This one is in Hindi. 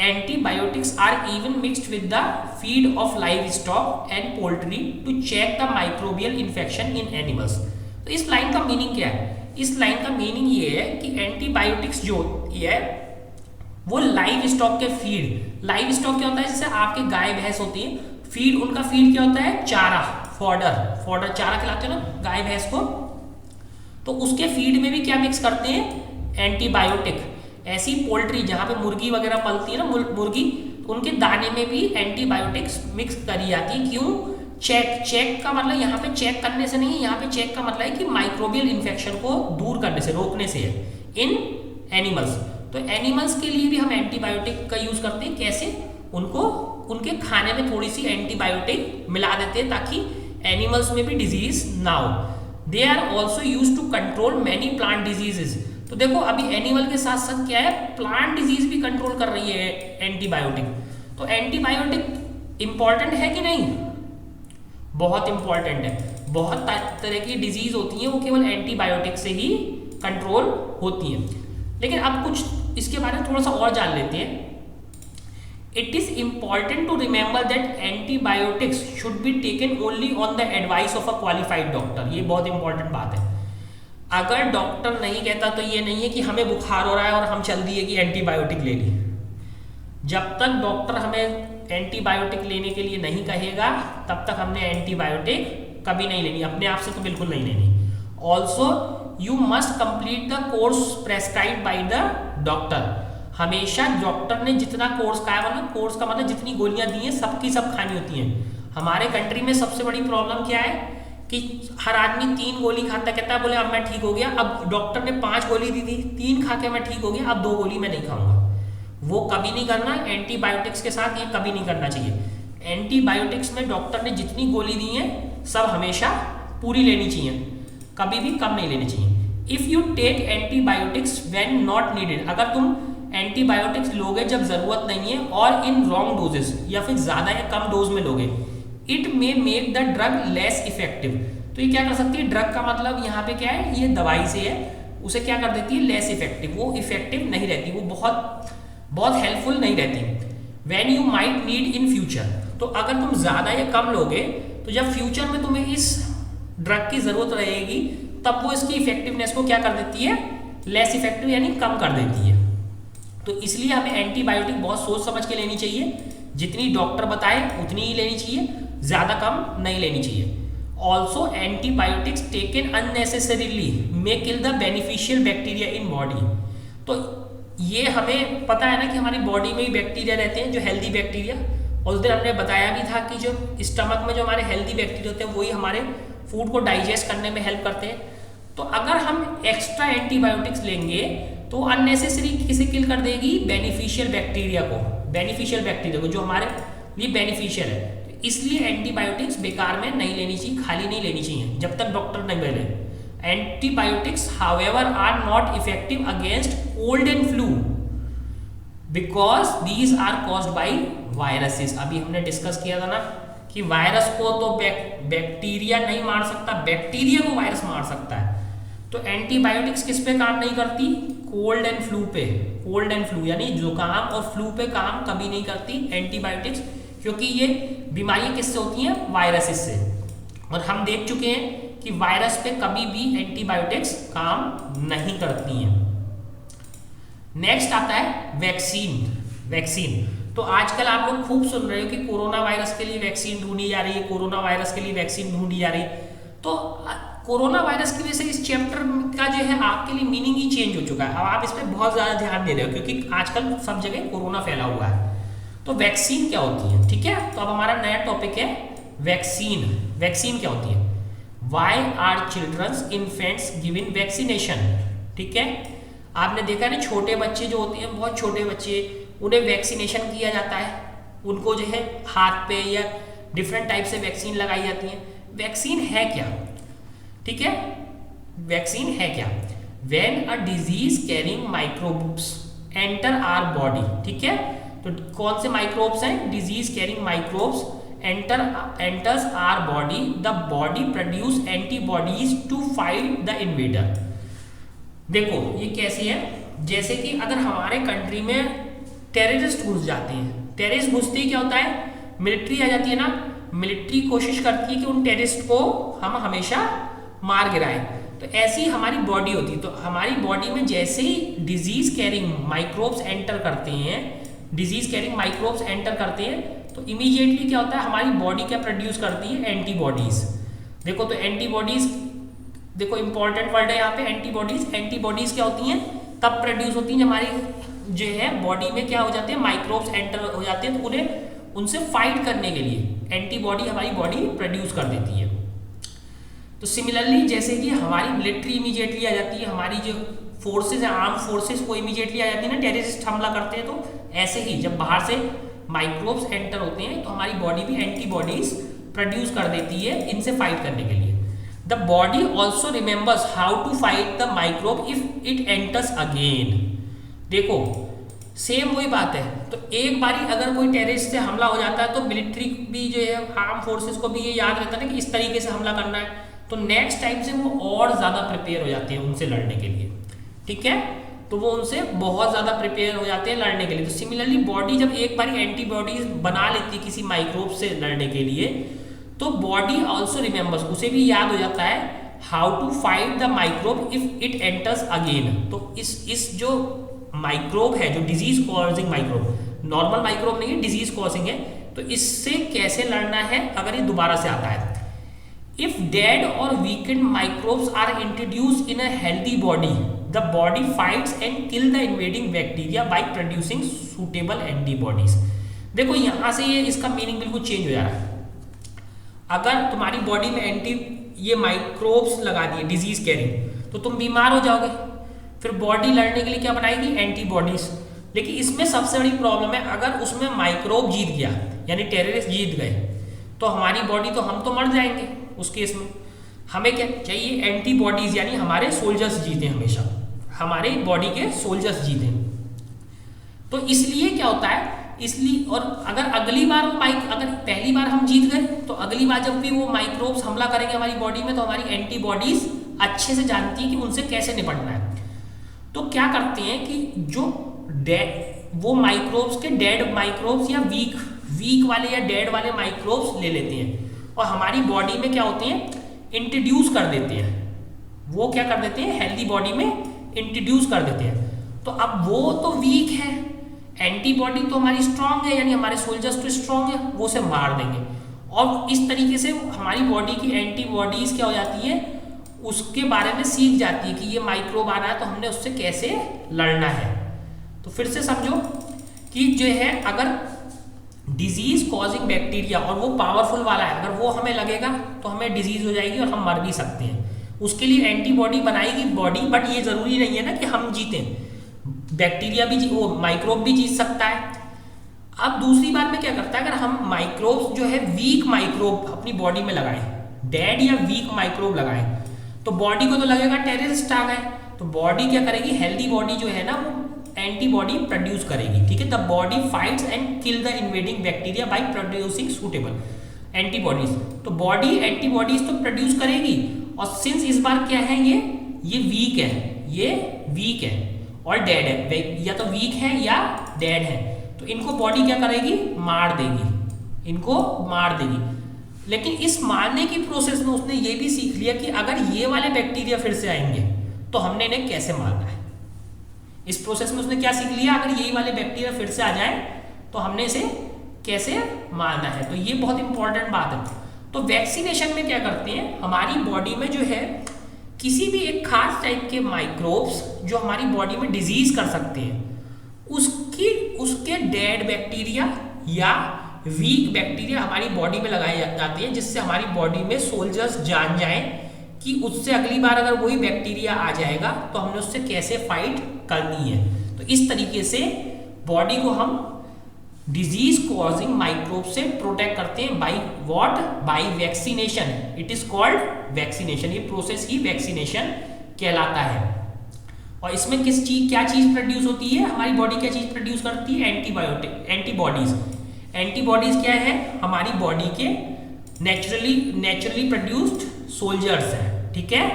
Antibiotics are even mixed with the feed of livestock and poultry to check the microbial infection in animals. तो इस लाइन का मीनिंग क्या है? इस लाइन का मीनिंग ये है कि एंटीबायोटिक्स जो है वो लाइव स्टॉक के फीड, लाइव स्टॉक क्या होता है? जैसे आपके गाय भैंस होती है, फीड, उनका फीड क्या होता है? चारा, फॉडर चारा खिलाते हैं ना गाय भैंस को, तो उसके फीड में भी क्या मिक्स करते हैं? एंटीबायोटिक। ऐसी पोल्ट्री जहाँ पे मुर्गी वगैरह पलती है ना, मुर्गी, तो उनके दाने में भी एंटीबायोटिक्स मिक्स करी जाती है। क्यों? चेक का मतलब यहाँ पे चेक करने से नहीं है, यहाँ पे चेक का मतलब है कि माइक्रोबियल इन्फेक्शन को दूर करने से, रोकने से है इन एनिमल्स। तो एनिमल्स के लिए भी हम एंटीबायोटिक का यूज करते हैं। कैसे? उनको उनके खाने में थोड़ी सी एंटीबायोटिक मिला देते हैं ताकि एनिमल्स में भी डिजीज ना हो। They are also use to control many plant diseases. तो देखो अभी एनिमल के साथ साथ क्या है? प्लांट डिजीज भी कंट्रोल कर रही है एंटीबायोटिक। तो एंटीबायोटिक इंपॉर्टेंट है कि नहीं? बहुत इंपॉर्टेंट है। बहुत तरह की डिजीज होती हैं वो केवल एंटीबायोटिक से ही कंट्रोल होती हैं। लेकिन अब कुछ इसके बारे में थोड़ा सा और जान लेते हैं। It is important to remember that antibiotics should be taken only on the advice of a qualified doctor. ये बहुत इंपॉर्टेंट बात है। अगर डॉक्टर नहीं कहता तो ये नहीं है कि हमें बुखार हो रहा है और हम चल दिए कि एंटीबायोटिक ले ली। जब तक डॉक्टर हमें एंटीबायोटिक लेने के लिए नहीं कहेगा तब तक हमने एंटीबायोटिक कभी नहीं लेनी, अपने आप से तो बिल्कुल नहीं लेनी। Also you must complete the course prescribe by the doctor. हमेशा डॉक्टर ने जितना कोर्स कहा है, मतलब कोर्स का मतलब जितनी गोलियां दी हैं सबकी सब खानी होती हैं। हमारे कंट्री में सबसे बड़ी प्रॉब्लम क्या है कि हर आदमी 3 गोली खाता, कहता है बोले अब मैं ठीक हो गया, अब डॉक्टर ने 5 गोली दी थी, 3 खा के मैं ठीक हो गया, अब 2 गोली मैं नहीं खाऊंगा। वो कभी नहीं करना। एंटीबायोटिक्स के साथ ये कभी नहीं करना चाहिए। एंटीबायोटिक्स में डॉक्टर ने जितनी गोली दी है सब हमेशा पूरी लेनी चाहिए, कभी भी कम नहीं लेनी चाहिए। If you take antibiotics when not needed, अगर तुम एंटीबायोटिक्स लोगे जब जरूरत नहीं है और इन रॉन्ग डोजेस या फिर ज्यादा या कम डोज में लोगे, it may make the drug less effective. तो ये क्या कर सकती है? ड्रग का मतलब यहाँ पे क्या है? ये दवाई से है, उसे क्या कर देती है? Less effective. वो इफेक्टिव नहीं रहती, वो बहुत हेल्पफुल नहीं रहती। When you might need in future, तो अगर तुम ज्यादा या कम लोगे तो जब फ्यूचर में तुम्हें इस ड्रग की जरूरत रहेगी तब वो इसकी इफेक्टिवनेस को क्या कर देती है? लेस इफेक्टिव यानी कम कर देती है। तो इसलिए हमें एंटीबायोटिक बहुत सोच समझ के लेनी चाहिए। जितनी डॉक्टर बताए उतनी ही लेनी चाहिए, ज्यादा कम नहीं लेनी चाहिए। Also antibiotics taken unnecessarily may kill the beneficial bacteria in body. तो ये हमें पता है ना कि हमारी बॉडी में ही बैक्टीरिया रहते हैं जो हेल्दी बैक्टीरिया, और उस दिन हमने बताया भी था कि जो स्टमक में जो हमारे हेल्दी बैक्टीरिया होते हैं वही हमारे फूड को डाइजेस्ट करने में हेल्प करते हैं। तो अगर हम एक्स्ट्रा एंटीबायोटिक्स लेंगे तो अननेसेसरी किसे किल कर देगी? बेनिफिशियल बैक्टीरिया को, जो हमारे लिए बेनिफिशियल है। तो इसलिए एंटीबायोटिक्स बेकार में नहीं लेनी चाहिए, खाली नहीं लेनी चाहिए जब तक डॉक्टर नहीं बोले। Antibiotics however are not effective against cold and flu because these are caused by viruses. अभी हमने डिस्कस किया था ना कि वायरस को तो बैक्टीरिया नहीं मार सकता, बैक्टीरिया को वायरस मार सकता है। तो एंटीबायोटिक्स किस पे काम नहीं करती? कोल्ड एंड फ्लू पे। कोल्ड एंड फ्लू यानी जुकाम और फ्लू पे काम कभी नहीं करती एंटीबायोटिक्स, क्योंकि ये बीमारियां किससे होती हैं? वायरसेस से। और हम देख चुके हैं कि वायरस पे कभी भी एंटीबायोटिक्स काम नहीं करती हैं। नेक्स्ट आता है वैक्सीन। तो आजकल आप लोग खूब सुन रहे हो कि कोरोना वायरस के लिए वैक्सीन ढूंढी जा रही है, कोरोना वायरस के लिए वैक्सीन ढूंढी जा रही है। तो कोरोना वायरस की वजह से इस चैप्टर का जो है आपके लिए मीनिंग ही चेंज हो चुका है। अब आप इस पर बहुत ज्यादा ध्यान दे रहे हो क्योंकि आजकल सब जगह कोरोना फैला हुआ है। तो वैक्सीन क्या होती है? ठीक है, तो अब हमारा नया टॉपिक है वैक्सीन क्या होती है? Why are childrens infants given vaccination? ठीक है, आपने देखा है ना, छोटे बच्चे जो होते हैं, बहुत छोटे बच्चे, उन्हें वैक्सीनेशन किया जाता है। उनको जो है हाथ पे या डिफरेंट टाइप से वैक्सीन लगाई जाती है। वैक्सीन है क्या? ठीक है, वैक्सीन है क्या? When a disease carrying microbes enter our body. ठीक है, तो कौन से माइक्रोब्स हैं? Disease carrying microbes enters our body, the body produce antibodies to fight the invader। देखो ये कैसी है, जैसे कि अगर हमारे कंट्री में टेररिस्ट घुस जाते हैं। टेररिस्ट घुसते ही क्या होता है, मिलिट्री आ जाती है ना, मिलिट्री कोशिश करती है कि उन टेररिस्ट को हम हमेशा मार गिराएं। तो ऐसी हमारी बॉडी होती है। तो हमारी बॉडी में जैसे ही डिजीज कैरिंग माइक्रोब्स एंटर करते हैं, डिजीज कैरिंग माइक्रोब्स एंटर करते हैं, तो इमीडिएटली क्या होता है, हमारी बॉडी क्या प्रोड्यूस करती है, एंटीबॉडीज। देखो तो एंटीबॉडीज, देखो इंपॉर्टेंट वर्ड है यहाँ पे एंटीबॉडीज। एंटीबॉडीज क्या होती हैं, तब प्रोड्यूस होती हैं जब हमारी जो है बॉडी में क्या हो जाते हैं, माइक्रोब्स एंटर हो जाते हैं, तो उन्हें उनसे फाइट करने के लिए एंटीबॉडी हमारी बॉडी प्रोड्यूस कर देती है। तो सिमिलरली जैसे कि हमारी मिलिट्री इमीडिएटली आ जाती है, हमारी जो फोर्सेज है, आर्म फोर्सेज वो इमीडिएटली आ जाती है ना, टेररिस्ट हमला करते हैं, तो ऐसे ही जब बाहर से माइक्रोब्स एंटर होते हैं तो हमारी बॉडी भी एंटीबॉडीज प्रोड्यूस कर देती है इनसे फाइट करने के लिए। The body also remembers how to fight the microbe if it enters again. देखो सेम वही बात है। तो एक बारी अगर कोई टेररिस्ट से हमला हो जाता है तो मिलिट्री भी जो है, आर्म फोर्सेस को भी ये याद रहता है कि इस तरीके से हमला करना है, तो नेक्स्ट टाइम से वो और ज़्यादा प्रिपेयर हो जाते हैं उनसे लड़ने के लिए। ठीक है, तो वो उनसे बहुत ज़्यादा प्रिपेयर हो जाते हैं लड़ने के लिए। तो सिमिलरली बॉडी जब एक बार एंटीबॉडीज बना लेती है किसी माइक्रोब से लड़ने के लिए, तो बॉडी ऑल्सो रिमेंबर्स, उसे भी याद हो जाता है how to fight the microbe if it enters again. तो इस जो माइक्रोब है, जो disease causing microbe, normal microbe नहीं है, डिजीज कॉजिंग है, तो इससे कैसे लड़ना है अगर ये दोबारा से आता है। इफ डेड और weakened microbes are introduced in a healthy body, the body fights and kill the invading bacteria by producing suitable antibodies. देखो यहां से ये इसका मीनिंग बिल्कुल चेंज हो जा रहा है। अगर तुम्हारी बॉडी में ये माइक्रोब्स लगा दिए डिजीज कैरिंग, तो तुम बीमार हो जाओगे, फिर बॉडी लड़ने के लिए क्या बनाएगी, एंटीबॉडीज। लेकिन इसमें सबसे बड़ी प्रॉब्लम है, अगर उसमें माइक्रोब जीत गया यानी टेररिस्ट जीत गए, तो हमारी बॉडी, तो हम तो मर जाएंगे उस केस में। हमें क्या चाहिए, एंटीबॉडीज, यानी हमारे सोल्जर्स जीते, हमेशा हमारे बॉडी के सोल्जर्स जीते। तो इसलिए क्या होता है, इसलिए, और अगर अगली बार वो अगर पहली बार हम जीत गए, तो अगली बार जब भी वो माइक्रोब्स हमला करेंगे हमारी बॉडी में, तो हमारी एंटीबॉडीज अच्छे से जानती है कि उनसे कैसे निपटना है। तो क्या करते हैं कि जो वो माइक्रोब्स के डेड माइक्रोब्स या वीक वाले या डेड वाले माइक्रोब्स ले लेते हैं और हमारी बॉडी में क्या होते हैं, इंट्रोड्यूस कर देते हैं। वो क्या कर देते हैं, हेल्दी बॉडी में इंट्रोड्यूस कर देते हैं। तो अब वो तो वीक है, एंटीबॉडी तो हमारी स्ट्रांग है, यानी हमारे सोल्जर्स तो स्ट्रांग है, वो उसे मार देंगे। और इस तरीके से हमारी बॉडी की एंटीबॉडीज क्या हो जाती है, उसके बारे में सीख जाती है कि ये माइक्रोब आ रहा है, तो हमने उससे कैसे लड़ना है। तो फिर से समझो कि जो है, अगर डिजीज कॉजिंग बैक्टीरिया और वो पावरफुल वाला है, अगर वो हमें लगेगा तो हमें डिजीज हो जाएगी और हम मर भी सकते हैं। उसके लिए एंटीबॉडी बनाएगी बॉडी, बट ये जरूरी नहीं है ना कि हम जीतें, बैक्टीरिया भी वो माइक्रोब भी जीत सकता है। अब दूसरी बार में क्या करता है, अगर हम माइक्रोब जो है वीक माइक्रोब अपनी बॉडी में लगाएं, डेड या वीक माइक्रोब लगाएं, तो बॉडी को तो लगेगा टेररिस्ट आ गए, तो बॉडी क्या करेगी, हेल्दी बॉडी जो है ना वो एंटीबॉडी प्रोड्यूस करेगी। ठीक है, the body fights and kill the invading bacteria by producing suitable antibodies. तो बॉडी एंटीबॉडीज तो प्रोड्यूस करेगी, और सिंस इस बार क्या है, ये वीक है, ये वीक है और डेड है, या तो वीक है या डेड है, तो इनको बॉडी क्या करेगी, मार देगी, इनको मार देगी। लेकिन इस मारने की प्रोसेस में उसने ये भी सीख लिया कि अगर ये वाले बैक्टीरिया फिर से आएंगे तो हमने इन्हें कैसे मारना है। इस प्रोसेस में उसने क्या सीख लिया, अगर यही वाले बैक्टीरिया फिर से आ जाए तो हमने इसे कैसे मारना है। तो ये बहुत इंपॉर्टेंट बात है। तो वैक्सीनेशन में क्या करते हैं, हमारी बॉडी में जो है किसी भी एक खास टाइप के माइक्रोब्स जो हमारी बॉडी में डिजीज कर सकते हैं, उसके डेड बैक्टीरिया या वीक बैक्टीरिया हमारी बॉडी में लगाए जाते हैं, जिससे हमारी बॉडी में सोल्जर्स जान जाएं कि उससे अगली बार अगर वही बैक्टीरिया आ जाएगा तो हमने उससे कैसे फाइट करनी है। तो इस तरीके से बॉडी को हम डिजीज कॉजिंग माइक्रोब से प्रोटेक्ट करते हैं by what, by vaccination. It is called vaccination, ये प्रोसेस ही वैक्सीनेशन कहलाता है। और इसमें क्या चीज प्रोड्यूस होती है, हमारी बॉडी क्या चीज प्रोड्यूस करती है, एंटीबॉडीज। एंटीबॉडीज क्या है, हमारी बॉडी के नेचुरली प्रोड्यूस्ड सोल्जर्स हैं। ठीक है,